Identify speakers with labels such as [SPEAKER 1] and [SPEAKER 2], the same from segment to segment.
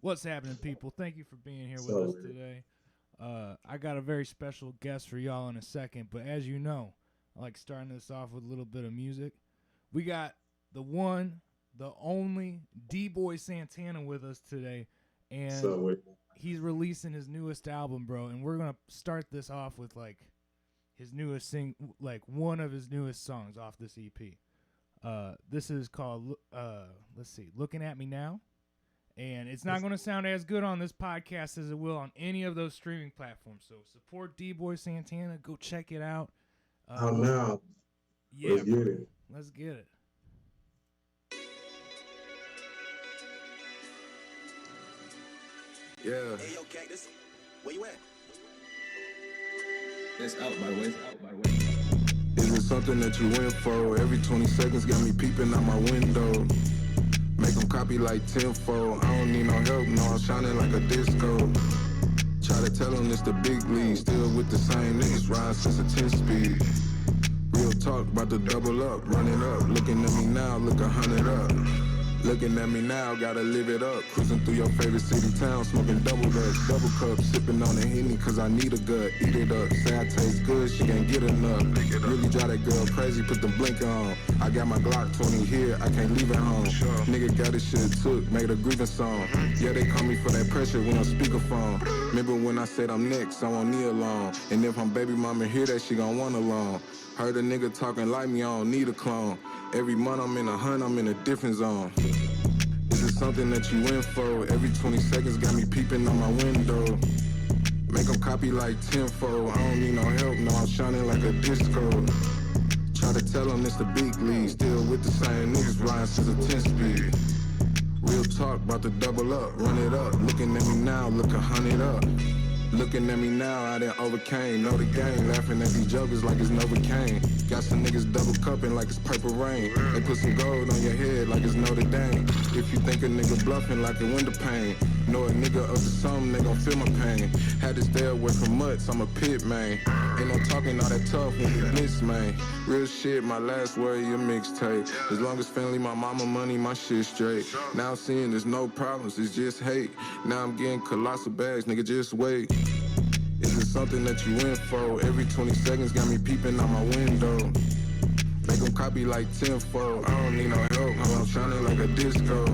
[SPEAKER 1] What's happening, people? Thank you for being here with
[SPEAKER 2] So
[SPEAKER 1] us today. I got a very special guest for y'all in a second, but as you know, I like starting this off with a little bit of music. We got the one, the only DeeBoy Santana with us today, and he's releasing his newest album, bro. And we're gonna start this off with like his newest one of his newest songs off this EP. This is called let's see, Looking at Me Now. And it's not going to sound as good on this podcast as it will on any of those streaming platforms. So support DeeBoy Santana. Go check it out.
[SPEAKER 2] now?
[SPEAKER 1] Yeah,
[SPEAKER 2] Let's get it.
[SPEAKER 1] Let's get it.
[SPEAKER 3] Yeah.
[SPEAKER 4] Hey, yo, Cactus, where you at?
[SPEAKER 3] It's out, by the way. Is it something that you went for? Every 20 seconds got me peeping out my window. Make them copy like tenfold. I don't need no help, no, I'm shining like a disco. Try to tell them it's the big league. Still with the same niggas, riding since a 10-speed. Real talk, about to double up, running up. Looking at me now, look 100 up. Looking at me now, gotta live it up. Cruising through your favorite city town, smoking double dutch, double cup, sipping on the Henny cause I need a gut. Eat it up, say I taste good, she can't get enough. Really drive that girl crazy, put the blinker on. I got my Glock 20 here, I can't leave it home. Nigga got his shit took, made a grievance song. Yeah, they call me for that pressure when on speakerphone. Remember when I said I'm next, I want me alone. And if my baby mama hear that, she gon' want alone. Heard a nigga talking like me, I don't need a clone. Every month I'm in a hunt, I'm in a different zone. Is it something that you went for? Every 20 seconds got me peeping out my window. Make them copy like tenfold. I don't need no help, no, I'm shining like a disco. Try to tell them it's the big league. Still with the same niggas, riding since a 10-speed. Real talk, about to double up, run it up. Looking at me now, look 100 up. Looking at me now, I done overcame. Know the game, laughing at these jokers like it's Novocaine. Got some niggas double cupping like it's purple rain. They put some gold on your head like it's Notre Dame. If you think a nigga bluffing like a window pane, know a nigga up to something, they gon' feel my pain. Had to stay away from mutts, I'm a pit, man. Ain't no talking all that tough when we blitz, man. Real shit, my last word, your mixtape. As long as family, my mama money, my shit straight. Now I'm seeing there's no problems, it's just hate. Now I'm getting colossal bags, nigga, just wait. Is it something that you went for? Every 20 seconds got me peeping out my window. Make them copy like tenfold. I don't need no help, I'm shining like a disco.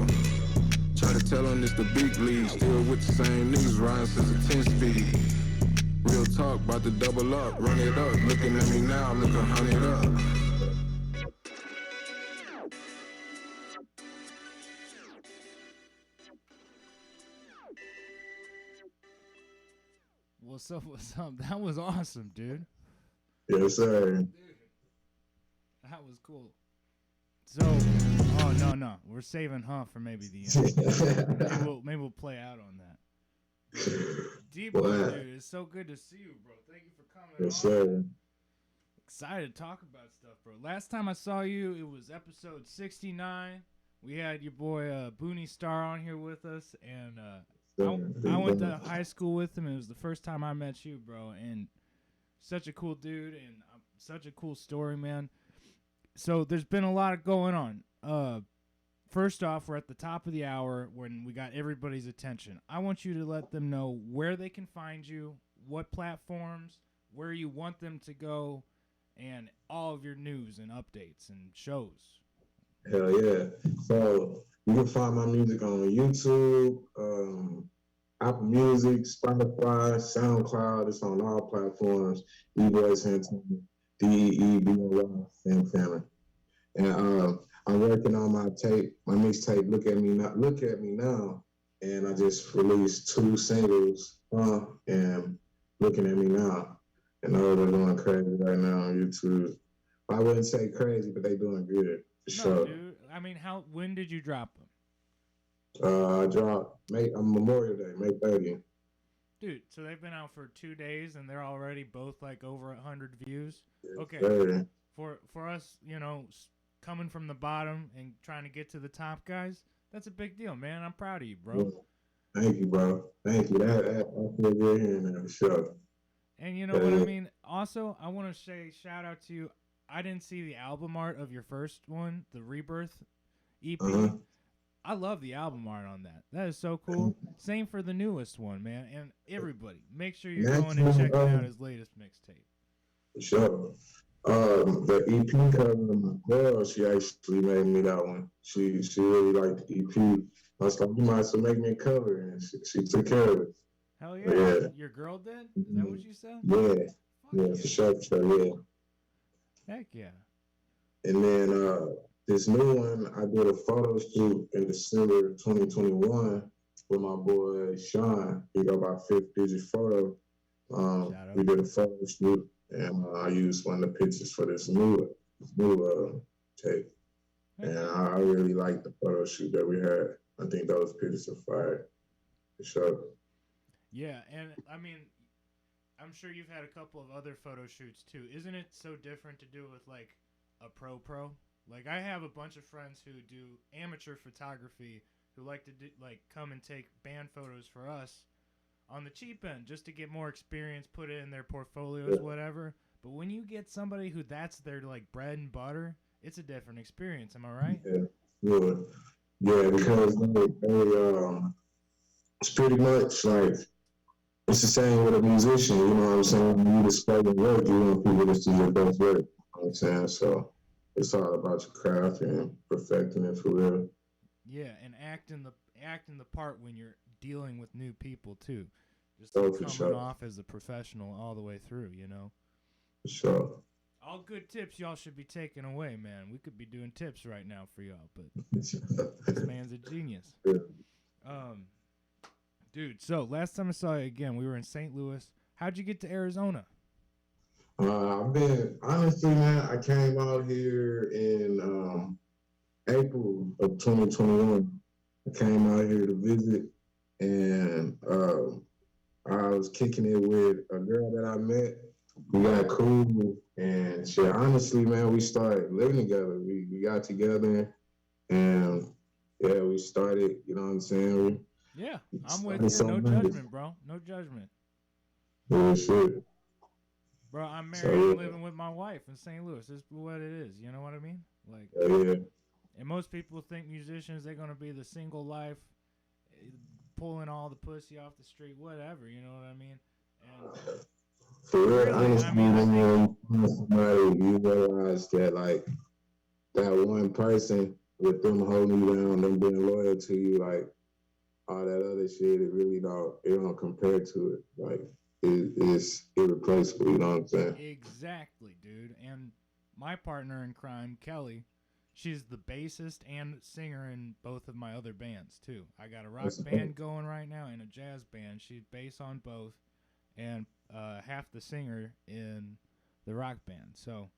[SPEAKER 3] Try to tell them it's the big league. Still with the same niggas, riding since a 10-speed. Real talk, about to double up, run it up. Looking at me now, look 100 up.
[SPEAKER 1] What's up? What's up? That was awesome, dude.
[SPEAKER 2] Yes, sir.
[SPEAKER 1] Dude, that was cool. So, oh no, we're saving for maybe the end. maybe we'll play out on that. DeeBoy, dude, it's so good to see you, bro. Thank you for coming.
[SPEAKER 2] Yes,
[SPEAKER 1] on.
[SPEAKER 2] sir.
[SPEAKER 1] Excited to talk about stuff, bro. Last time I saw you, it was episode 69. We had your boy Booney Star on here with us, and I went to high school with him. It was the first time I met you, bro, and such a cool dude and such a cool story, man. So there's been a lot going on. First off, we're at the top of the hour when we got everybody's attention. I want you to let them know where they can find you, what platforms, where you want them to go, and all of your news and updates and shows.
[SPEAKER 2] Hell yeah. So you can find my music on YouTube, Apple Music, Spotify, SoundCloud. It's on all platforms. DeeBoy Santana, DeeBoy Santana. And I'm working on my mixtape, Look at Me Now. And I just released 2 singles, and Looking at Me Now. And they're doing crazy right now on YouTube. I wouldn't say crazy, but they doing good. For sure.
[SPEAKER 1] Dude. I mean, when did you drop them?
[SPEAKER 2] I dropped Memorial Day, May 30th.
[SPEAKER 1] Dude, so they've been out for 2 days and they're already both like over 100 views. Okay,
[SPEAKER 2] 30.
[SPEAKER 1] For us, coming from the bottom and trying to get to the top, guys, that's a big deal, man. I'm proud of you, bro.
[SPEAKER 2] Yeah. Thank you, bro. Thank you. That I feel good hearing that for sure.
[SPEAKER 1] And you know what I mean? Also, I want to say shout out to you. I didn't see the album art of your first one, the Rebirth EP. I love the album art on that. That is so cool. Same for the newest one, man. And everybody, make sure you're going and checking out his latest mixtape.
[SPEAKER 2] For sure. The EP cover of my girl, she actually made me that one. She really liked the EP. I was like, you might as well make me a cover, and she took care of it.
[SPEAKER 1] Hell yeah. Your girl did? Is that what you said?
[SPEAKER 2] Yeah. Yeah, for sure, yeah.
[SPEAKER 1] Heck yeah.
[SPEAKER 2] And then this new one, I did a photo shoot in December 2021 with my boy Sean. He got my fifth digit photo. We did a photo shoot, and I used one of the pictures for this new tape. And I really liked the photo shoot that we had. I think those pictures are fire, for sure.
[SPEAKER 1] Yeah, and I mean, I'm sure you've had a couple of other photo shoots too. Isn't it so different to do with like a pro? Like I have a bunch of friends who do amateur photography who like to come and take band photos for us on the cheap end just to get more experience, put it in their portfolios, whatever. But when you get somebody who that's their like bread and butter, it's a different experience. Am I right?
[SPEAKER 2] Yeah, because it's pretty much like it's the same with a musician. You know what I'm saying? When you display the work, you want people to see your best work. You know what I'm saying? So it's all about your craft and perfecting it for real.
[SPEAKER 1] Yeah, and acting the part when you're dealing with new people too. Just coming off as a professional all the way through, you know?
[SPEAKER 2] For sure.
[SPEAKER 1] All good tips y'all should be taking away, man. We could be doing tips right now for y'all, but this man's a genius. Dude, so last time I saw you again, we were in St. Louis. How'd you get to Arizona?
[SPEAKER 2] Honestly, man, I came out here in April of 2021. I came out here to visit, and I was kicking it with a girl that I met. We got cool, and shit, honestly, man, we started living together. We got together, and yeah, we started, you know what I'm saying?
[SPEAKER 1] Yeah, I'm with you. No judgment, bro. No judgment.
[SPEAKER 2] Yeah, shit.
[SPEAKER 1] Bro, I'm married and living with my wife in St. Louis. This is what it is. You know what I mean? Like,
[SPEAKER 2] yeah.
[SPEAKER 1] And most people think musicians, they're going to be the single life, pulling all the pussy off the street, whatever. You know what I mean? And
[SPEAKER 2] for real, honestly, when you find somebody, you realize that, like, that one person with them holding you down, them being loyal to you, like, all that other shit, it don't compare to it. Like, it's irreplaceable, you know what I'm saying?
[SPEAKER 1] Exactly, dude. And my partner in crime, Kelly, she's the bassist and singer in both of my other bands, too. I got a rock band going right now and a jazz band. She's bass on both and half the singer in the rock band. So,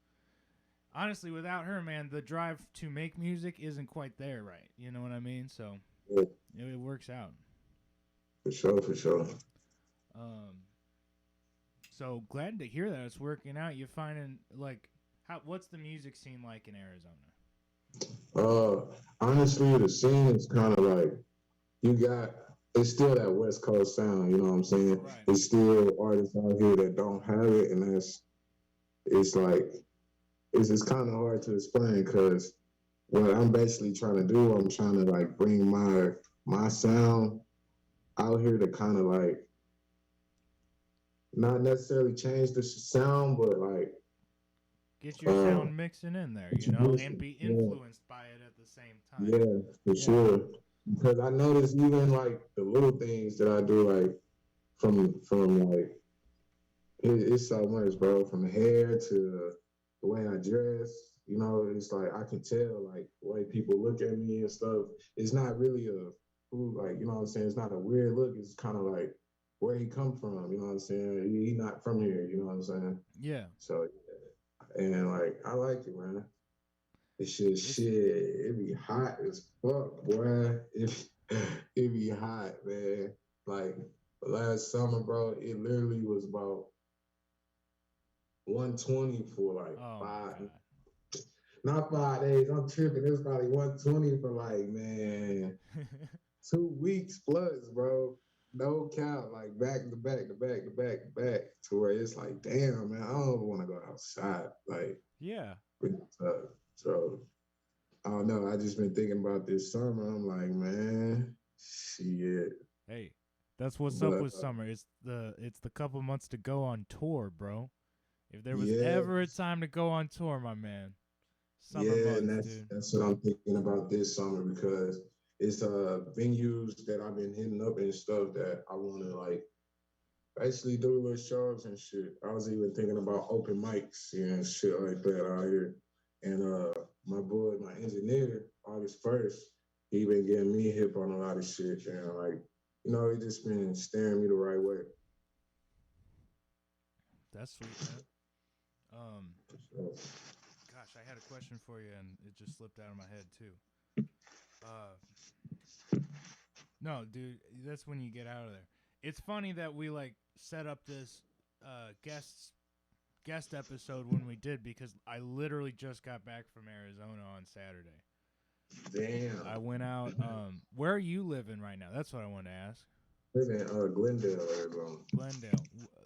[SPEAKER 1] honestly, without her, man, the drive to make music isn't quite there, right? You know what I mean? So, it works out.
[SPEAKER 2] For sure.
[SPEAKER 1] So glad to hear that it's working out. You finding what's the music scene like in Arizona?
[SPEAKER 2] Honestly, the scene is kind of like it's still that West Coast sound. You know what I'm saying? Right. There's still artists out here that don't have it, and it's kind of hard to explain because what I'm basically trying to do, I'm trying to like bring my sound out here to kind of like not necessarily change the sound, but like
[SPEAKER 1] get your sound mixing in there, you know, and be influenced by it at the same time.
[SPEAKER 2] Yeah, for sure. Because I notice even like the little things that I do, like from like it's so much, bro. From the hair to the way I dress, you know, it's like I can tell like the way people look at me and stuff. It's not really like, you know what I'm saying? It's not a weird look. It's kind of like where he come from, you know what I'm saying? He not from here, you know what I'm saying?
[SPEAKER 1] Yeah.
[SPEAKER 2] So, and like, I like it, man. It's just shit. It be hot as fuck, boy. It be hot, man. Like, last summer, bro, it literally was about 120 for like not 5 days. I'm tripping. It was probably 120 for like, man, 2 weeks plus, bro. No count, like back to back to where it's like, damn, man, I don't want to go outside. Like,
[SPEAKER 1] yeah.
[SPEAKER 2] So I don't know. I just been thinking about this summer. I'm like, man, shit.
[SPEAKER 1] Hey, that's what's up
[SPEAKER 2] But
[SPEAKER 1] with summer. It's the couple months to go on tour, bro. If there was
[SPEAKER 2] yeah,
[SPEAKER 1] ever a time to go on tour, my man, summer
[SPEAKER 2] yeah, and
[SPEAKER 1] months,
[SPEAKER 2] that's
[SPEAKER 1] dude.
[SPEAKER 2] that's what I'm thinking about this summer because it's venues that I've been hitting up and stuff that I want to like basically do little shows and shit. I was even thinking about open mics and shit like that out here. And my boy, my engineer, August 1st, he been getting me hip on a lot of shit. And like, he just been steering me the right way.
[SPEAKER 1] That's sweet, man.
[SPEAKER 2] So,
[SPEAKER 1] Gosh, I had a question for you, and it just slipped out of my head too. Uh, no, dude, that's when you get out of there. It's funny that we like set up this guest episode when we did because I literally just got back from Arizona on Saturday.
[SPEAKER 2] damn.
[SPEAKER 1] I went out. Where are you living right now? That's what I want to ask.
[SPEAKER 2] Live in Glendale, Arizona.
[SPEAKER 1] Glendale.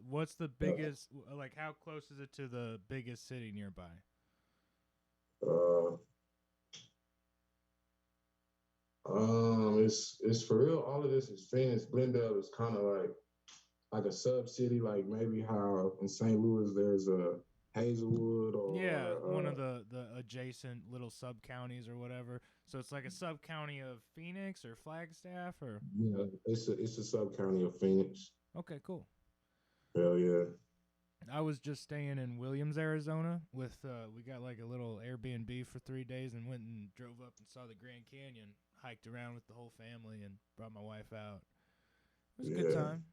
[SPEAKER 1] What's the biggest? Like, how close is it to the biggest city nearby?
[SPEAKER 2] Uh, it's for real. All of this is Phoenix. Glendale is kind of like a sub city, like maybe how in St. Louis there's a Hazelwood
[SPEAKER 1] Yeah,
[SPEAKER 2] or
[SPEAKER 1] one of the adjacent little sub counties or whatever. So it's like a sub county of Phoenix or Flagstaff or.
[SPEAKER 2] it's a sub county of Phoenix.
[SPEAKER 1] Okay, cool.
[SPEAKER 2] Hell yeah.
[SPEAKER 1] I was just staying in Williams, Arizona. With we got like a little Airbnb for 3 days and went and drove up and saw the Grand Canyon. Hiked around with the whole family and brought my wife out. It was a good time.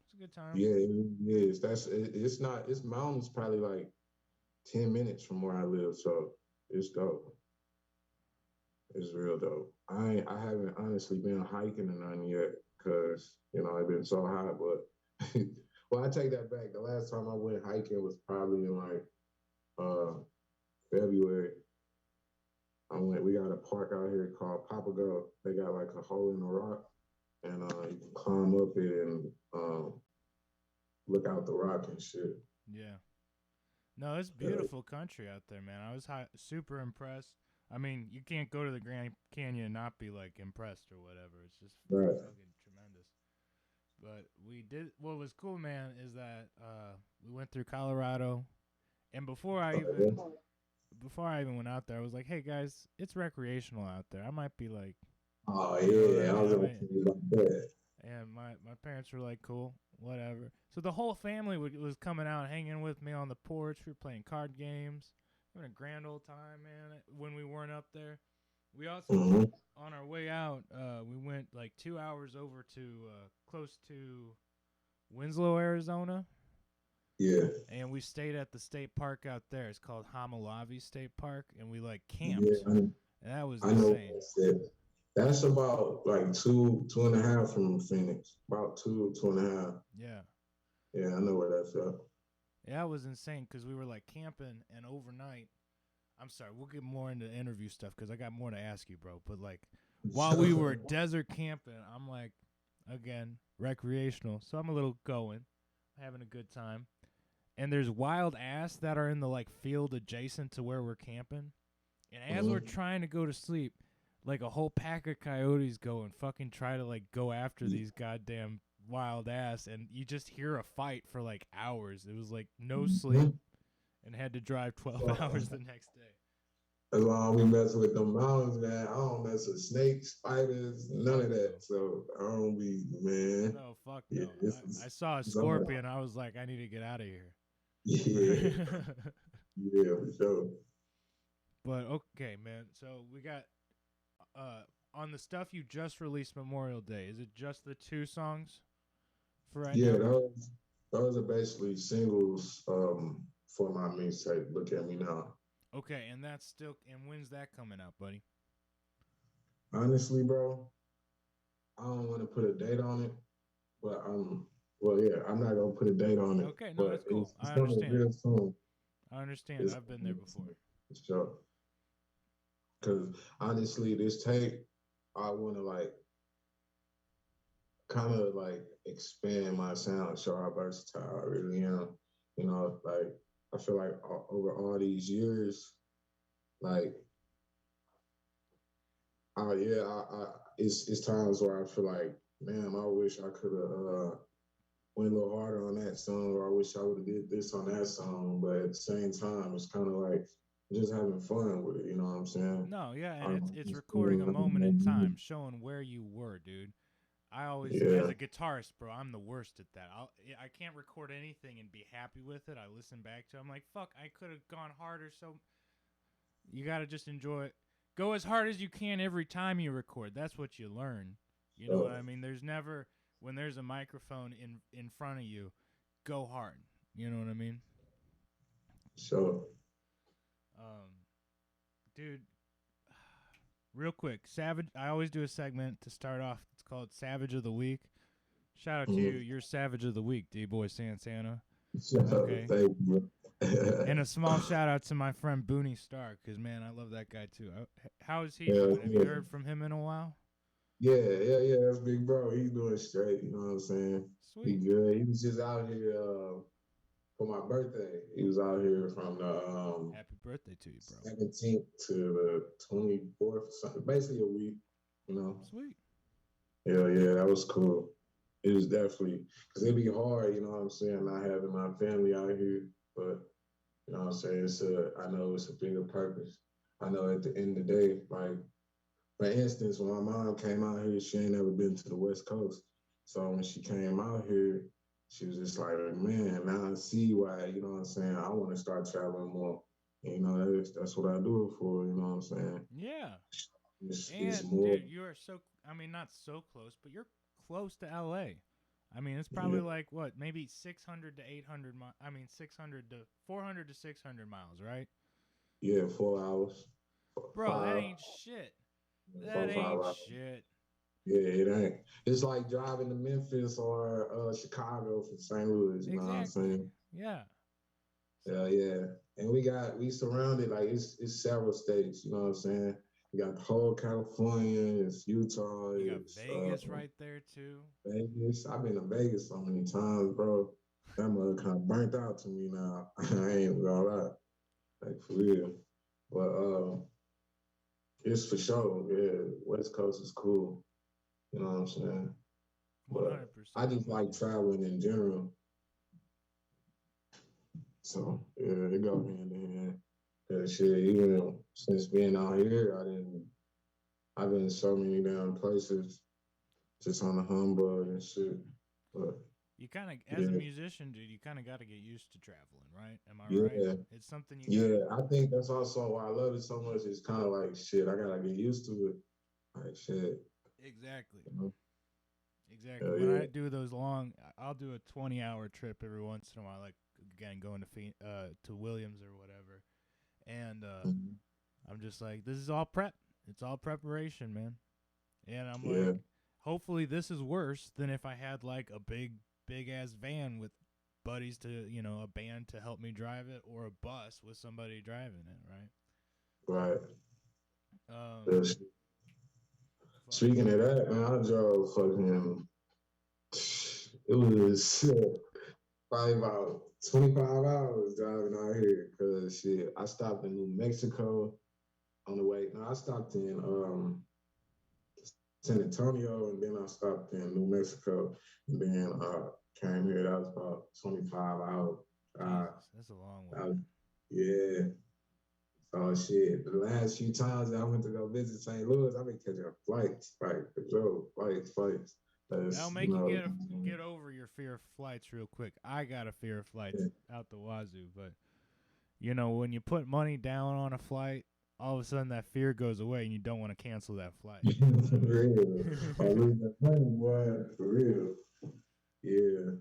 [SPEAKER 1] It's a good time.
[SPEAKER 2] Yeah, it is. It's not. It's mountains probably like 10 minutes from where I live, so it's dope. It's real dope. I haven't honestly been hiking or nothing yet because it's been so hot. But well, I take that back. The last time I went hiking was probably in like February. We got a park out here called Papago. They got like a hole in the rock, and you can climb up it and look out the rock and shit.
[SPEAKER 1] Yeah. No, it's beautiful country out there, man. I was super impressed. I mean, you can't go to the Grand Canyon and not be like impressed or whatever. It's just fucking tremendous. But we did. What was cool, man, is that we went through Colorado, and before I even went out there, I was like, "Hey guys, it's recreational out there. I might be like."
[SPEAKER 2] Oh yeah, I was about to say about that.
[SPEAKER 1] And my parents were like, "Cool, whatever." So the whole family was coming out, hanging with me on the porch. We were playing card games, having a grand old time, man. When we weren't up there, we also on our way out, we went like 2 hours over to close to Winslow, Arizona.
[SPEAKER 2] Yeah.
[SPEAKER 1] And we stayed at the state park out there. It's called Hamalavi State Park, and we like camped.
[SPEAKER 2] Yeah,
[SPEAKER 1] and that was insane.
[SPEAKER 2] That's about like two and a half from Phoenix. About two and a half.
[SPEAKER 1] Yeah.
[SPEAKER 2] Yeah, I know where that's at.
[SPEAKER 1] Yeah, it was insane because we were like camping and overnight. I'm sorry, we'll get more into interview stuff because I got more to ask you, bro. But like while we were desert camping, I'm like, again, recreational. So I'm a little going, having a good time. And there's wild ass that are in the like field adjacent to where we're camping. And as we're trying to go to sleep, like a whole pack of coyotes go and fucking try to like go after these goddamn wild ass, and you just hear a fight for like hours. It was like no sleep and had to drive 12 hours the next day.
[SPEAKER 2] As long as we mess with the mountains, man, I don't mess with snakes, spiders, none of that. So I don't be, man.
[SPEAKER 1] No, fuck no. I saw a scorpion. I was like, I need to get out of here.
[SPEAKER 2] Yeah. Yeah, for sure.
[SPEAKER 1] But okay, man. So we got on the stuff you just released Memorial Day. Is it just the 2 songs for right now?
[SPEAKER 2] Yeah, those are basically singles for my mixtape. Look at me now.
[SPEAKER 1] Okay, and that's still. And when's that coming out, buddy?
[SPEAKER 2] Honestly, bro, I don't want to put a date on it, but well, yeah, I'm not gonna put a date on it.
[SPEAKER 1] Okay, no, that's cool. I understand.
[SPEAKER 2] Real soon.
[SPEAKER 1] I understand. I've been there before.
[SPEAKER 2] Sure. Because honestly, this tape, I want to like kind of like expand my sound, show how versatile I really am. Like I feel like over all these years, like Yeah, it's times where I feel like, man, I wish I could have went a little harder on that song, or I wish I would have did this on that song. But at the same time, it's kind of like just having fun with it. You know what I'm saying?
[SPEAKER 1] No, yeah, and it's
[SPEAKER 2] Just
[SPEAKER 1] recording a moment in time,
[SPEAKER 2] feeling-
[SPEAKER 1] showing where you were, dude. I always, as
[SPEAKER 2] yeah.
[SPEAKER 1] a guitarist, bro, I'm the worst at that. I can't record anything and be happy with it. I listen back to it. I'm like, fuck, I could have gone harder. So you got to just enjoy it. Go as hard as you can every time you record. That's what you learn. You know what I mean? There's never, when there's a microphone in front of you, go hard. You know what I mean?
[SPEAKER 2] So
[SPEAKER 1] Dude, real quick, Savage. I always do a segment to start off. It's called Savage of the Week. Shout out to you. You're Savage of the Week, DeeBoy Santana. Okay.
[SPEAKER 2] thank you.
[SPEAKER 1] And a small shout out to my friend Booney Stark, because, man, I love that guy, too. How is he
[SPEAKER 2] Yeah,
[SPEAKER 1] doing? Have you
[SPEAKER 2] yeah.
[SPEAKER 1] heard from him in a while?
[SPEAKER 2] Yeah. That's big bro. He's doing straight. You know what I'm saying? He
[SPEAKER 1] Sweet.
[SPEAKER 2] good. He was just out here for my birthday. He was out here from the
[SPEAKER 1] Happy birthday to you, bro.
[SPEAKER 2] 17th to the 24th, something, basically a week. You know?
[SPEAKER 1] Sweet.
[SPEAKER 2] Yeah, that was cool. It was definitely because it'd be hard. You know what I'm saying? Not having my family out here, but you know what I'm saying. I know it's a bigger purpose. I know at the end of the day, like for instance, when my mom came out here, she ain't never been to the West Coast. So when she came out here, she was just like, man, now I see why, you know what I'm saying? I want to start traveling more. And, you know, that's what I do it for, you know what I'm saying?
[SPEAKER 1] Yeah.
[SPEAKER 2] It's
[SPEAKER 1] And,
[SPEAKER 2] more.
[SPEAKER 1] dude, you are so, I mean, not so close, but you're close to LA. I mean, it's probably like, what, maybe 600 to 800 miles. I mean, 600 to 400 to 600 miles, right?
[SPEAKER 2] Yeah, 4 hours.
[SPEAKER 1] Bro, that ain't shit. That
[SPEAKER 2] 5
[SPEAKER 1] ain't
[SPEAKER 2] hours.
[SPEAKER 1] shit.
[SPEAKER 2] Yeah, it ain't. It's like driving to Memphis or Chicago from St. Louis, you know what I'm saying?
[SPEAKER 1] Yeah.
[SPEAKER 2] Yeah. And we surrounded, like it's several states, you know what I'm saying? You got the whole California, it's Utah,
[SPEAKER 1] You got
[SPEAKER 2] it's
[SPEAKER 1] Vegas right there, too.
[SPEAKER 2] Vegas. I've been to Vegas so many times, bro. That mother kind of burnt out to me now. I ain't gonna lie. Like for real. But it's for sure. Yeah, West Coast is cool. You know what I'm saying?
[SPEAKER 1] 100%.
[SPEAKER 2] But I just like traveling in general. So yeah, it go hand in hand. Cause shit, even since being out here, I've been so many damn places just on the humbug and shit. But
[SPEAKER 1] You kind of, as a musician, dude, you kind of got to get used to traveling, right? Am I
[SPEAKER 2] yeah,
[SPEAKER 1] right? It's something you
[SPEAKER 2] yeah.
[SPEAKER 1] gotta...
[SPEAKER 2] I think that's also why I love it so much. It's kind of like shit. I gotta get used to it. Like shit.
[SPEAKER 1] Exactly.
[SPEAKER 2] You know?
[SPEAKER 1] Exactly.
[SPEAKER 2] Hell
[SPEAKER 1] When
[SPEAKER 2] yeah.
[SPEAKER 1] I do those long, I'll do a 20-hour trip every once in a while, like, again, going to Williams or whatever. And
[SPEAKER 2] Mhm.
[SPEAKER 1] I'm just like, this is all prep. It's all preparation, man. And I'm
[SPEAKER 2] Yeah.
[SPEAKER 1] like, hopefully this is worse than if I had like a big ass van with buddies to, you know, a band to help me drive it, or a bus with somebody driving it, right?
[SPEAKER 2] Right.
[SPEAKER 1] Um,
[SPEAKER 2] Speaking of that, man, I drove fucking. It was probably about 25 hours driving out here because shit, I stopped in New Mexico on the way. No, I stopped in San Antonio and then I stopped in New Mexico and then came here. That was about 25 hours.
[SPEAKER 1] Jesus, that's a long way.
[SPEAKER 2] Yeah. So shit, the last few times that I went to go visit St. Louis, I've been catching flights, like for sure, flights.
[SPEAKER 1] That'll make you get over your fear of flights real quick. I got a fear of flights out the wazoo, but you know, when you put money down on a flight, all of a sudden that fear goes away and you don't want to cancel that flight.
[SPEAKER 2] For real. I lose that money, boy. For real. Yeah.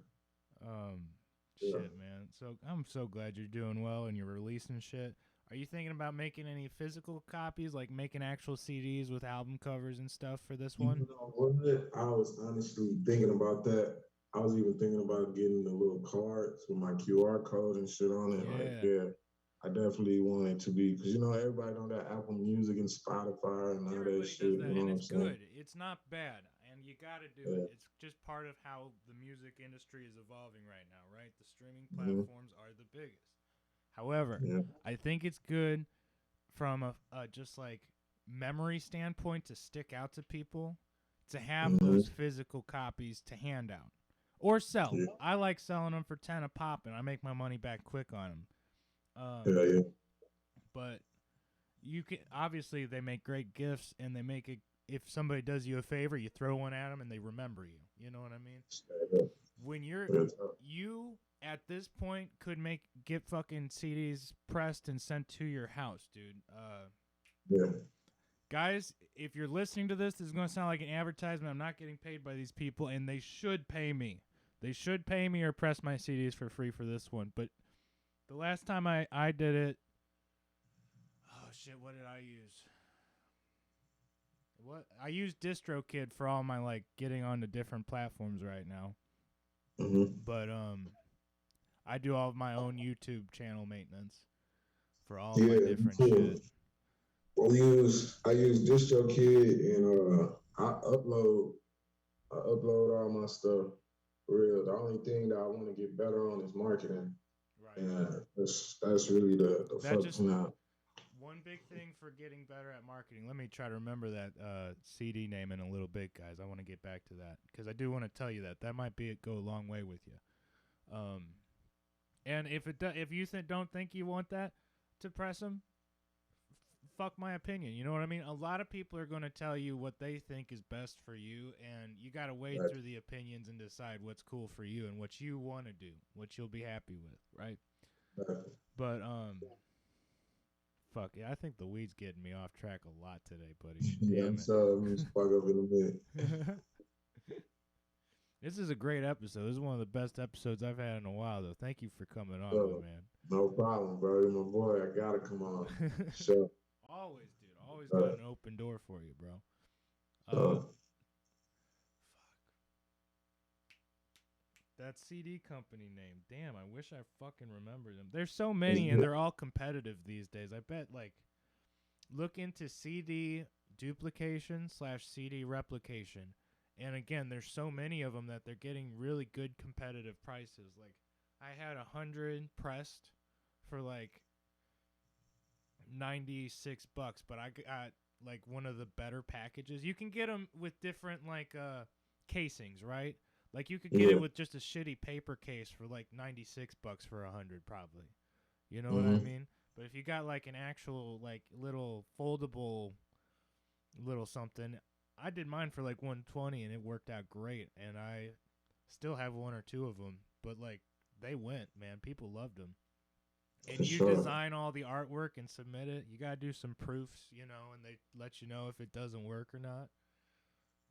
[SPEAKER 1] Shit, man. So I'm so glad you're doing well and you're releasing shit. Are you thinking about making any physical copies, like making actual CDs with album covers and stuff for this one?
[SPEAKER 2] You know what? I was honestly thinking about that. I was even thinking about getting the little cards with my QR code and shit on it.
[SPEAKER 1] Yeah.
[SPEAKER 2] Like, yeah, I definitely want it to be, because you know everybody on that Apple Music and Spotify and all that shit.
[SPEAKER 1] Does that,
[SPEAKER 2] you know
[SPEAKER 1] and
[SPEAKER 2] what
[SPEAKER 1] it's
[SPEAKER 2] I'm saying?
[SPEAKER 1] good. It's not bad, and you got to do it. It's just part of how the music industry is evolving right now, right? The streaming platforms are the biggest. However, I think it's good from a just like memory standpoint to stick out to people, to have those physical copies to hand out or sell.
[SPEAKER 2] Yeah.
[SPEAKER 1] I like selling them for 10 a pop, and I make my money back quick on them.
[SPEAKER 2] Yeah.
[SPEAKER 1] But you can obviously they make great gifts, and they make it. If somebody does you a favor, you throw one at them, and they remember you. You know what I mean? When you at this point could get fucking CDs pressed and sent to your house, dude.
[SPEAKER 2] Yeah.
[SPEAKER 1] Guys, if you're listening to this is going to sound like an advertisement. I'm not getting paid by these people, and they should pay me. They should pay me or press my CDs for free for this one. But the last time I did it, oh shit, what did I use? I use DistroKid for all my like getting onto different platforms right now. But I do all of my own YouTube channel maintenance for all my different shit.
[SPEAKER 2] I use DistroKid, and I upload all my stuff. For real, the only thing that I want to get better on is marketing.
[SPEAKER 1] Right.
[SPEAKER 2] And that's really the focus now.
[SPEAKER 1] One big thing for getting better at marketing. Let me try to remember that CD name in a little bit, guys. I want to get back to that because I do want to tell you that might go a long way with you. And if you don't think you want that to press them, fuck my opinion. You know what I mean? A lot of people are going to tell you what they think is best for you, and you got to wade through the opinions and decide what's cool for you and what you want to do, what you'll be happy with, right? But fuck yeah, I think the weed's getting me off track a lot today, buddy. Damn it.
[SPEAKER 2] So I'm just fuck up in a minute.
[SPEAKER 1] This is a great episode. This is one of the best episodes I've had in a while, though. Thank you for coming on, man.
[SPEAKER 2] No problem, bro. You're my boy. I gotta come on. Sure.
[SPEAKER 1] Always, dude. Always got an open door for you, bro. Fuck. That CD company name. Damn, I wish I fucking remembered them. There's so many, and they're all competitive these days. I bet, like, look into CD duplication / CD replication. And again, there's so many of them that they're getting really good competitive prices. Like, I had 100 pressed for like $96, but I got like one of the better packages. You can get them with different like casings, right? Like you could get it with just a shitty paper case for like $96 for 100, probably. You know what I mean? But if you got like an actual like little foldable little something. I did mine for like 120 and it worked out great, and I still have one or two of them, but like they went, man. People loved them. And you design all the artwork and submit it. You got to do some proofs, you know, and they let you know if it doesn't work or not.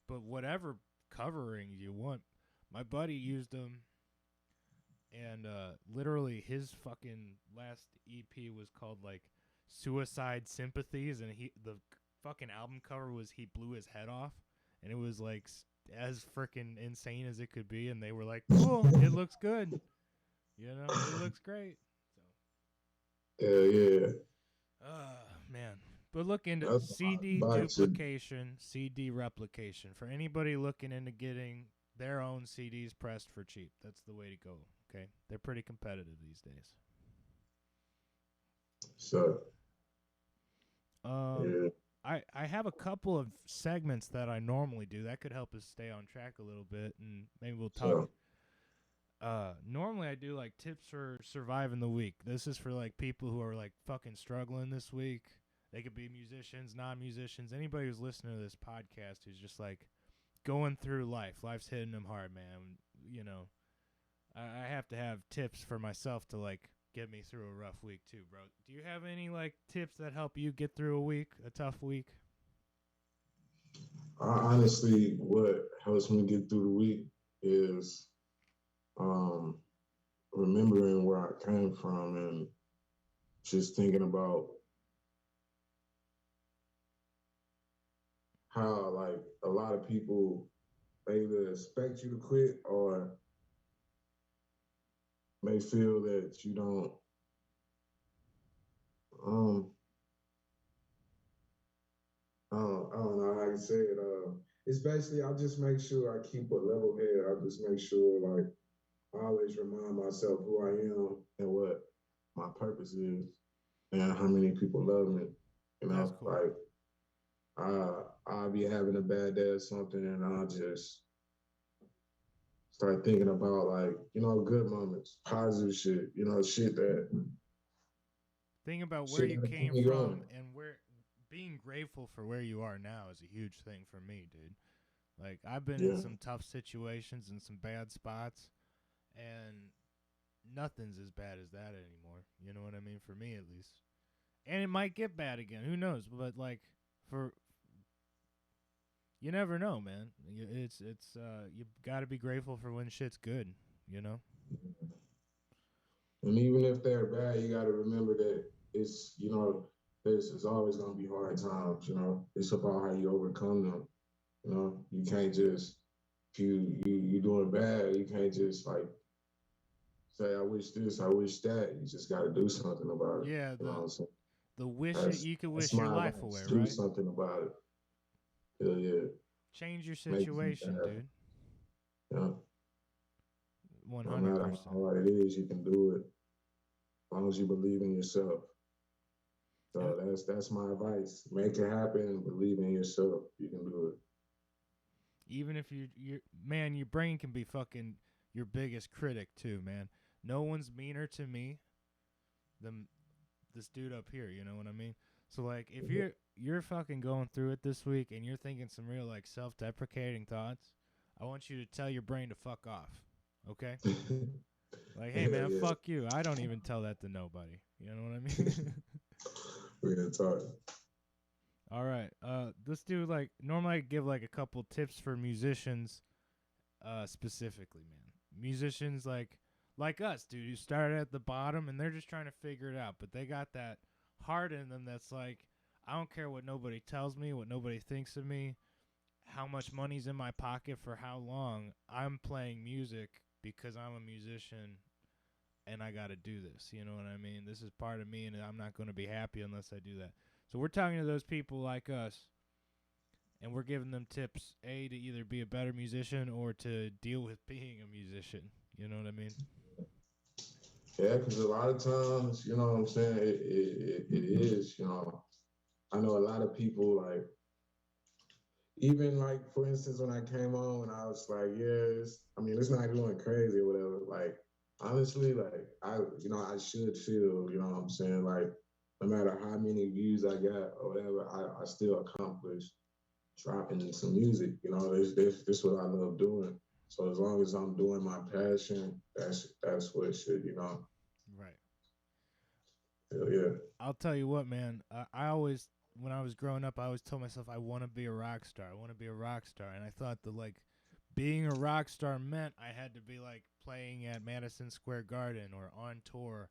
[SPEAKER 1] But whatever covering you want. My buddy used them, and literally his fucking last EP was called like Suicide Sympathies, and the fucking album cover was he blew his head off, and it was like as freaking insane as it could be, and they were like, cool, it looks good, you know, it looks great. So
[SPEAKER 2] yeah
[SPEAKER 1] man, but look into CD duplication, CD replication for anybody looking into getting their own CDs pressed for cheap. That's the way to go. Okay, they're pretty competitive these days.
[SPEAKER 2] So
[SPEAKER 1] I have a couple of segments that I normally do that could help us stay on track a little bit, and maybe we'll talk. Normally I do like tips for surviving the week. This is for like people who are like fucking struggling this week. They could be musicians, non-musicians, anybody who's listening to this podcast who's just like going through life. Life's hitting them hard, man. You know, I have to have tips for myself to like get me through a rough week too, bro. Do you have any like tips that help you get through a tough week?
[SPEAKER 2] Honestly, what helps me get through the week is remembering where I came from and just thinking about how like a lot of people, they either expect you to quit or may feel that you don't I don't know how to say it. It's basically I just make sure I keep a level head. I just make sure like I always remind myself who I am and what my purpose is and how many people love me. You know,
[SPEAKER 1] cool.
[SPEAKER 2] like I'll be having a bad day or something, and I'll just start thinking about like, good moments, positive shit, shit that
[SPEAKER 1] Think about where
[SPEAKER 2] shit
[SPEAKER 1] you
[SPEAKER 2] that keep
[SPEAKER 1] came
[SPEAKER 2] me
[SPEAKER 1] from
[SPEAKER 2] going.
[SPEAKER 1] and where being grateful for where you are now is a huge thing for me, dude. Like I've been in
[SPEAKER 2] Yeah.
[SPEAKER 1] some tough situations and some bad spots, and nothing's as bad as that anymore. You know what I mean? For me, at least. And it might get bad again. Who knows? But like, for you never know, man. It's you got to be grateful for when shit's good. You know.
[SPEAKER 2] And even if they're bad, you got to remember that it's always gonna be hard times. It's about how you overcome them. You can't just if you doing bad, you can't just like say I wish this, I wish that. You just got to do something about it.
[SPEAKER 1] Yeah.
[SPEAKER 2] You know what I'm saying?
[SPEAKER 1] The wish it,
[SPEAKER 2] That's
[SPEAKER 1] you could
[SPEAKER 2] that's
[SPEAKER 1] wish your
[SPEAKER 2] my
[SPEAKER 1] life
[SPEAKER 2] advice.
[SPEAKER 1] away,
[SPEAKER 2] Do
[SPEAKER 1] right?
[SPEAKER 2] something about it. Hell yeah.
[SPEAKER 1] Change your
[SPEAKER 2] Make something
[SPEAKER 1] situation,
[SPEAKER 2] happen.
[SPEAKER 1] dude.
[SPEAKER 2] Yeah. No
[SPEAKER 1] 100%.
[SPEAKER 2] matter how hard it is, you can do it. As long as you believe in yourself. So that's my advice. Make it happen. Believe in yourself. You can do it.
[SPEAKER 1] Even if you man, your brain can be fucking your biggest critic too, man. No one's meaner to me than this dude up here. You know what I mean? So like, if you're fucking going through it this week and you're thinking some real like self-deprecating thoughts, I want you to tell your brain to fuck off. Okay? Like, hey man,
[SPEAKER 2] Yeah.
[SPEAKER 1] fuck you. I don't even tell that to nobody. You know what I mean?
[SPEAKER 2] We're gonna talk.
[SPEAKER 1] All right. Let's do like normally I give like a couple tips for musicians, specifically, man. Musicians like us, dude, who started at the bottom and they're just trying to figure it out, but they got that heart in them that's like, I don't care what nobody tells me, what nobody thinks of me, how much money's in my pocket for how long. I'm playing music because I'm a musician and I got to do this. You know what I mean? This is part of me, and I'm not going to be happy unless I do that. So we're talking to those people like us, and we're giving them tips, A, to either be a better musician or to deal with being a musician. You know what I mean?
[SPEAKER 2] Yeah, because a lot of times, you know what I'm saying, it is, I know a lot of people like, even like for instance, when I came on and I was like, it's not going crazy or whatever. Like honestly, like I should feel, you know what I'm saying, like no matter how many views I got or whatever, I still accomplished dropping some music. This what I love doing. So as long as I'm doing my passion, that's what it should,
[SPEAKER 1] Right.
[SPEAKER 2] Hell yeah.
[SPEAKER 1] I'll tell you what, man. I always, when I was growing up, I always told myself I want to be a rock star. I want to be a rock star, and I thought that like being a rock star meant I had to be like playing at Madison Square Garden or on tour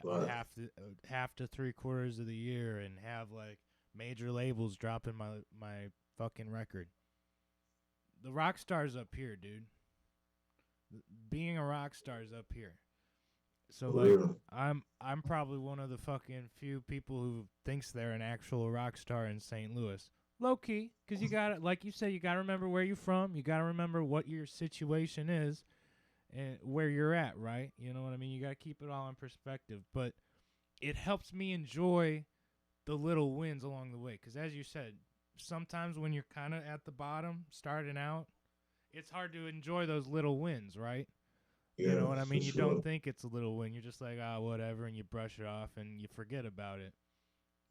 [SPEAKER 2] Right.
[SPEAKER 1] half to 3/4 of the year and have like major labels dropping my fucking record. The rock star's up here, dude. Being a rock star's up here. So
[SPEAKER 2] For
[SPEAKER 1] like
[SPEAKER 2] real.
[SPEAKER 1] I'm probably one of the fucking few people who thinks they're an actual rock star in St. Louis. Low key, because you got to, like you said, you got to remember where you're from. You got to remember what your situation is and where you're at, right? You know what I mean? You got to keep it all in perspective. But it helps me enjoy the little wins along the way. Because as you said, sometimes when you're kind of at the bottom, starting out, it's hard to enjoy those little wins, right?
[SPEAKER 2] Yeah,
[SPEAKER 1] You know what I mean?
[SPEAKER 2] for
[SPEAKER 1] You
[SPEAKER 2] sure.
[SPEAKER 1] don't think it's a little win. You're just like, whatever, and you brush it off and you forget about it.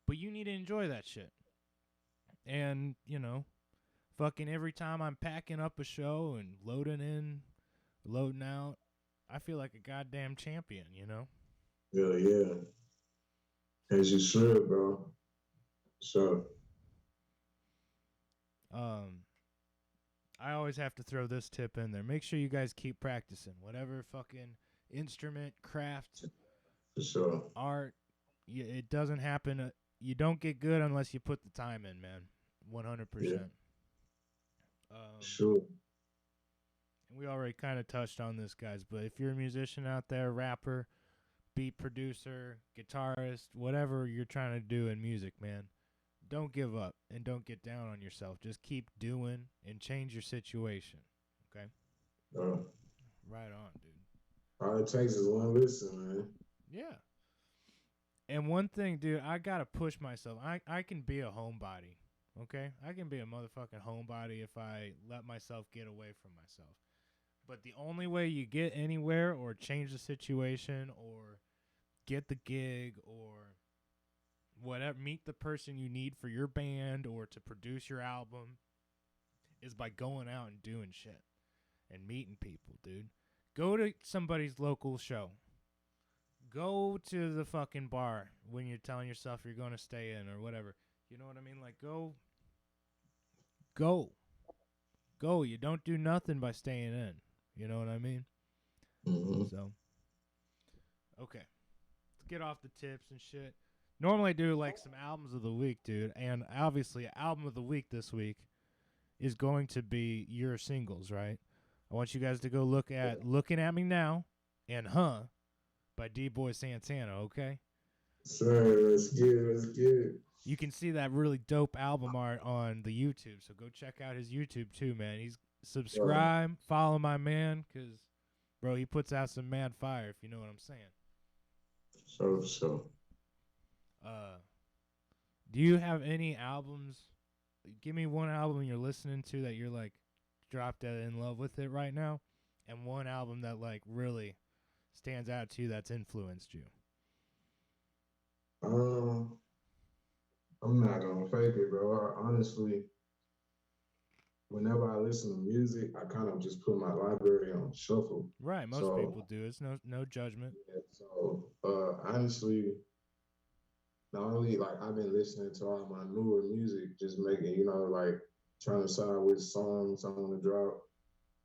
[SPEAKER 1] But you need to enjoy that shit. And, fucking every time I'm packing up a show and loading in, loading out, I feel like a goddamn champion,
[SPEAKER 2] Hell yeah. As you should, bro. So
[SPEAKER 1] I always have to throw this tip in there. Make sure you guys keep practicing. Whatever fucking instrument, craft,
[SPEAKER 2] for sure.
[SPEAKER 1] art, it doesn't happen. You don't get good unless you put the time in, man. 100%.
[SPEAKER 2] Yeah. Sure.
[SPEAKER 1] And we already kind of touched on this, guys, but if you're a musician out there, rapper, beat producer, guitarist, whatever you're trying to do in music, man, don't give up and don't get down on yourself. Just keep doing and change your situation, okay? Right on, dude.
[SPEAKER 2] All it takes is one listen, man.
[SPEAKER 1] Yeah. And one thing, dude, I got to push myself. I can be a homebody, Okay, I can be a motherfucking homebody if I let myself get away from myself. But the only way you get anywhere or change the situation or get the gig or whatever, meet the person you need for your band or to produce your album is by going out and doing shit and meeting people, dude. Go to somebody's local show. Go to the fucking bar when you're telling yourself you're going to stay in or whatever. You know what I mean? Like, go. You don't do nothing by staying in. You know what I mean?
[SPEAKER 2] Mm-hmm.
[SPEAKER 1] So, okay. Let's get off the tips and shit. Normally I do like some albums of the week, dude. And obviously, album of the week this week is going to be your singles, right? I want you guys to go look at Lookin at Me Now and by DeeBoy Santana, okay?
[SPEAKER 2] Sir, let's get it.
[SPEAKER 1] You can see that really dope album art on the YouTube, so go check out his YouTube too, man. He's subscribe, follow my man, because, bro, he puts out some mad fire, if you know what I'm saying.
[SPEAKER 2] So.
[SPEAKER 1] Do you have any albums? Give me one album you're listening to that you're, like, dropped dead in love with it right now, and one album that, like, really stands out to you that's influenced you.
[SPEAKER 2] I'm not gonna fake it, bro. Honestly, whenever I listen to music, I kind of just put my library on shuffle.
[SPEAKER 1] Right, most people do. It's no judgment.
[SPEAKER 2] Yeah, so honestly, not only like I've been listening to all my newer music, just making, like trying to decide which songs I want to drop,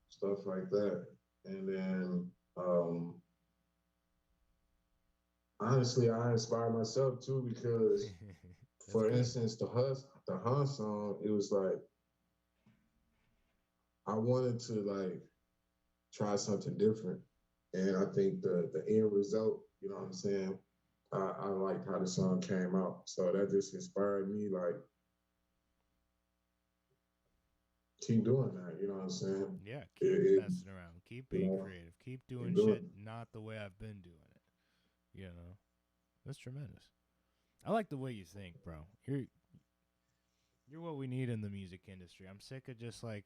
[SPEAKER 2] stuff like that. And then honestly, I inspire myself too because for instance, the Hunt song, it was like I wanted to like try something different. And I think the end result, you know what I'm saying? I liked how the song came out. So that just inspired me, like, keep doing that, you know what I'm saying?
[SPEAKER 1] Yeah, keep messing around. Keep being creative. Keep doing shit not the way I've been doing it. You know? That's tremendous. I like the way you think, bro. You're what we need in the music industry. I'm sick of just like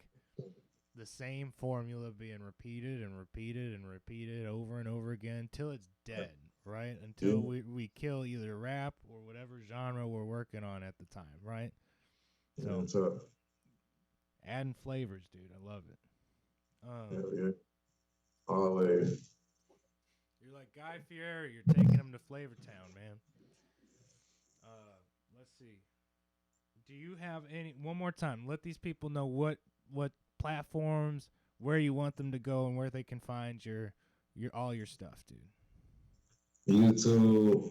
[SPEAKER 1] the same formula being repeated and repeated and repeated over and over again till it's dead, right? Until we kill either rap or whatever genre we're working on at the time, right? So adding flavors, dude. I love it.
[SPEAKER 2] Yeah. Always.
[SPEAKER 1] You're like Guy Fieri. You're taking him to Flavortown, man. Let's see. Do you have any? One more time. Let these people know what platforms, where you want them to go, and where they can find your all your stuff, dude.
[SPEAKER 2] YouTube,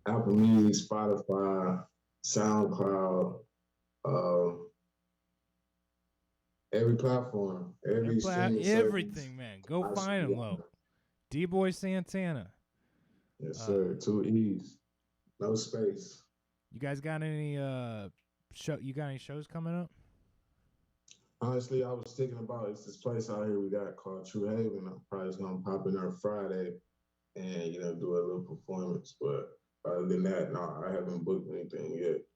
[SPEAKER 2] Apple Music, Spotify, SoundCloud, every platform,
[SPEAKER 1] everything, man. Go find them, low. DeeBoy Santana.
[SPEAKER 2] Yes, sir. 2 E's, no space.
[SPEAKER 1] You guys got any You got any shows coming up?
[SPEAKER 2] Honestly, I was thinking about it's this place out here we got called True Haven. I'm probably just gonna pop in there Friday and do a little performance. But other than that, no, I haven't booked anything yet.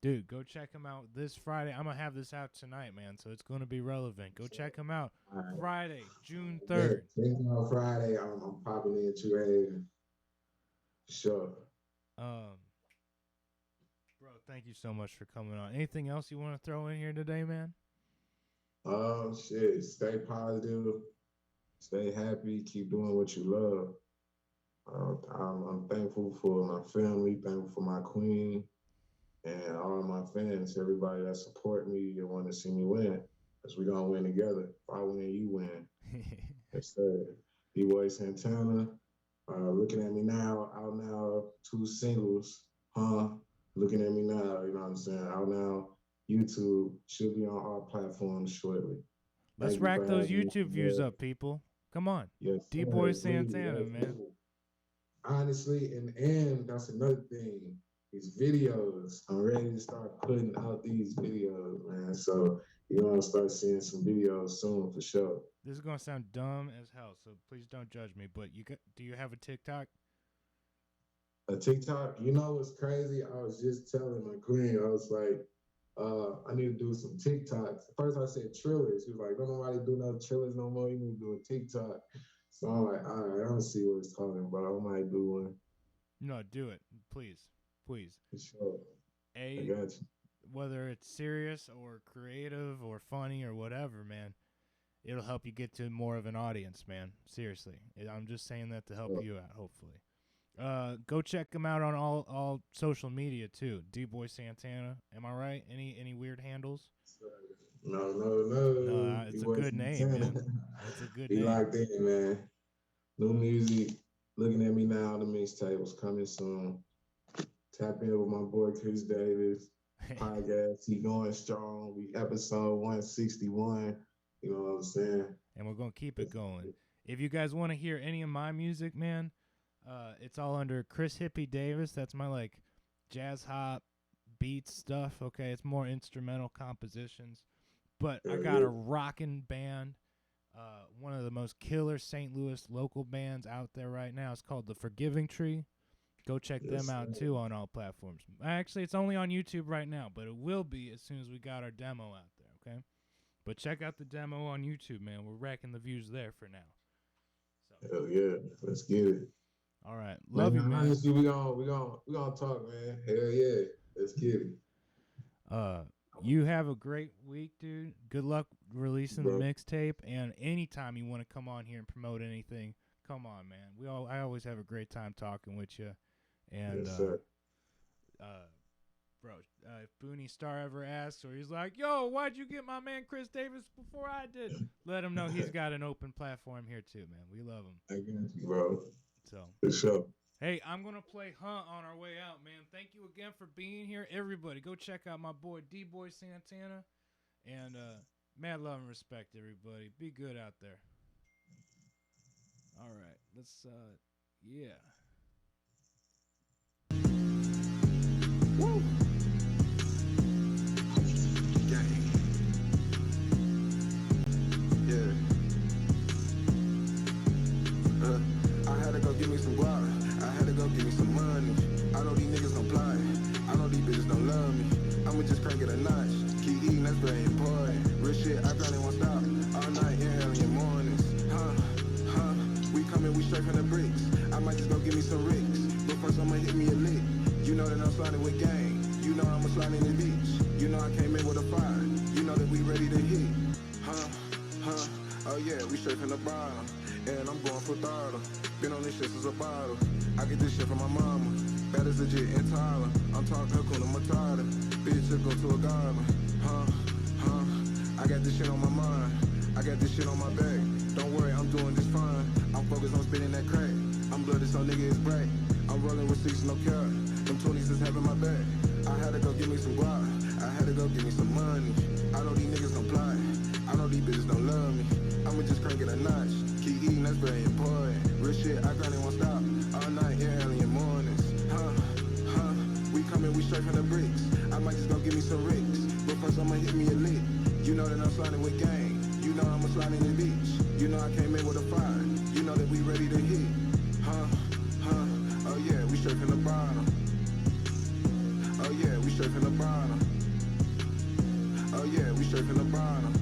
[SPEAKER 1] Dude, go check him out this Friday. I'm gonna have this out tonight, man, so it's gonna be relevant. Go check him out. Right. Friday, June 3rd.
[SPEAKER 2] Yeah, check him out Friday. I'm popping in True Haven. Sure.
[SPEAKER 1] Bro, thank you so much for coming on. Anything else you want to throw in here today, man?
[SPEAKER 2] Shit. Stay positive. Stay happy. Keep doing what you love. I'm thankful for my family. Thankful for my queen. And all of my fans, everybody that support me and want to see me win. Because we're going to win together. If I win, you win. Yes, sir. DeeBoy Santana. Looking at Me Now. Out now. 2 singles. Looking at Me Now. You know what I'm saying? Out now. YouTube. Should be on all platforms shortly.
[SPEAKER 1] Let's rack those YouTube views up, people. Come on.
[SPEAKER 2] Yes,
[SPEAKER 1] DeeBoy Santana, man.
[SPEAKER 2] Honestly, and that's another thing. These videos, I'm ready to start putting out these videos, man. So you're going to start seeing some videos soon for sure.
[SPEAKER 1] This is going to sound dumb as hell, so please don't judge me. But do you have a TikTok?
[SPEAKER 2] A TikTok? You know what's crazy? I was just telling my queen, I was like, I need to do some TikToks. First I said Trillers. He was like, don't nobody do no Trillers no more. You need to do a TikTok. So I'm like, all right, I don't see what it's talking about. I might do one.
[SPEAKER 1] No, do it, please.
[SPEAKER 2] For sure. I got you.
[SPEAKER 1] Whether it's serious or creative or funny or whatever, man, it'll help you get to more of an audience, man. Seriously. I'm just saying that to help you out, hopefully. Go check him out on all social media too. DeeBoy Santana. Am I right? Any weird handles?
[SPEAKER 2] No.
[SPEAKER 1] No, it's a good name, man. It's a good name.
[SPEAKER 2] He locked in, man. New music. Looking at me now. The mixtape coming soon. Tap in with my boy Chris Davis. Podcast. He going strong. We episode 161. You know what I'm saying?
[SPEAKER 1] And we're gonna keep it going. If you guys want to hear any of my music, man. It's all under Chris Hippie Davis. That's my like jazz hop beat stuff. Okay, it's more instrumental compositions, but I got a rockin' band. One of the most killer St. Louis local bands out there right now. It's called The Forgiving Tree. Go check them out too on all platforms. Actually, it's only on YouTube right now, but it will be as soon as we got our demo out there. Okay, but check out the demo on YouTube, man. We're racking the views there for now.
[SPEAKER 2] So. Hell yeah, let's get it.
[SPEAKER 1] All right, love you, man.
[SPEAKER 2] Honestly, we gonna talk, man. Hell yeah, let's get it.
[SPEAKER 1] You have a great week, dude. Good luck releasing the mixtape, and anytime you want to come on here and promote anything, come on, man. I always have a great time talking with you, and
[SPEAKER 2] yes, sir.
[SPEAKER 1] Bro, if Booney Star ever asks, or he's like, "Yo, why'd you get my man Chris Davis before I did?" Let him know he's got an open platform here too, man. We love him.
[SPEAKER 2] I got you, bro.
[SPEAKER 1] So
[SPEAKER 2] for sure.
[SPEAKER 1] Hey, I'm going to play Hunt on our way out, man. Thank you again for being here. Everybody, go check out my boy, DeeBoy Santana. And mad love and respect, everybody. Be good out there. All right. Let's, yeah.
[SPEAKER 3] Woo! Gang. Yeah. I had to go get me some guava. I had to go get me some money. I know these niggas don't play. I know these bitches don't love me. I'ma just crank it a notch. Keep eating, that's very important. Real shit, I probably won't stop. All night, inhaling your mornings. We coming, we straight from the bricks. I might just go get me some ricks. But first I'ma hit me a lick. You know that I'm sliding with gang. You know I'ma slide in the beach. You know I came in with a fire. You know that we ready to hit. Oh yeah, we straight from the bottom. And I'm going for throttle. Been on this shit since a bottle. I get this shit from my mama. Bad as legit and Tyler. I'm talking Hakuna Matata. Bitch, just go to a garden. I got this shit on my mind. I got this shit on my back. Don't worry, I'm doing this fine. I'm focused on spinning that crack. I'm blooded, so nigga is bright. I'm rolling with 6, no care. Them 20s is having my back. I had to go get me some guap. I had to go get me some money. I know these niggas don't play. I know these bitches don't love me. I'ma just crank it a notch. Keep eating, that's very important. Real shit, I probably won't stop. All night, inhaling your mornings. We coming, we straight from the bricks. I might just go get me some ricks. But first I'ma hit me a lick. You know that I'm sliding with gang. You know I'ma slide in the beach. You know I came in with a fire. You know that we ready to hit. Oh yeah, we straight from the bottom. Oh yeah, we straight from the bottom. Oh yeah, we straight from the bottom.